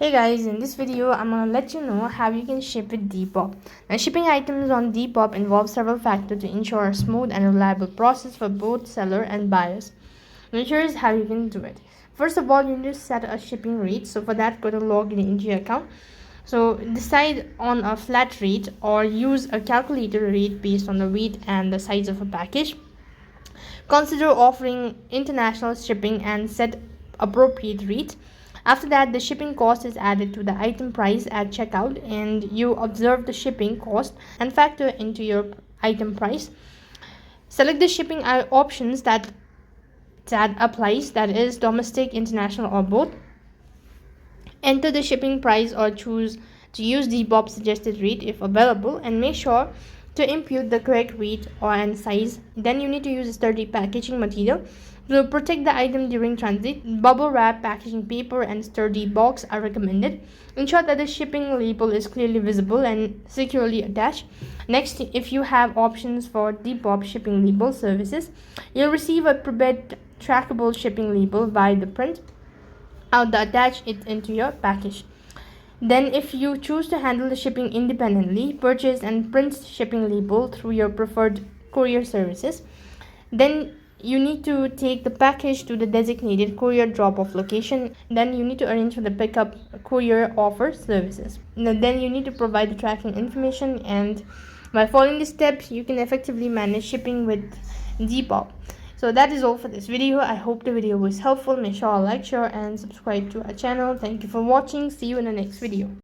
Hey guys, in this video I'm gonna let you know how you can ship with Depop. Now, shipping items on Depop involves several factors to ensure a smooth and reliable process for both seller and buyers. Now here's how you can do it. First of all, you need to set a shipping rate. So for that, go to login into your account. So decide on a flat rate or use a calculator rate based on the weight and the size of a package. Consider offering international shipping and set appropriate rate. After that, the shipping cost is added to the item price at checkout, and you observe the shipping cost and factor into your item price. Select the shipping options that applies, that is domestic, international, or both. Enter the shipping price or choose to use Depop suggested rate if available, and make sure to input the correct weight or and size. Then you need to use sturdy packaging material to protect the item during transit. Bubble wrap, packaging paper, and sturdy box are recommended. Ensure that the shipping label is clearly visible and securely attached. Next, if you have options for Depop shipping label services, you'll receive a pre-built trackable shipping label via the print out the attach it into your package. Then, if you choose to handle the shipping independently, purchase and print shipping label through your preferred courier services. Then you need to take the package to the designated courier drop-off location. Then you need to arrange for the pickup courier offer services. Then you need to provide the tracking information, and by following the steps, you can effectively manage shipping with Depop. So that is all for this video. I hope the video was helpful. Make sure to like, share, and subscribe to our channel. Thank you for watching. See you in the next video.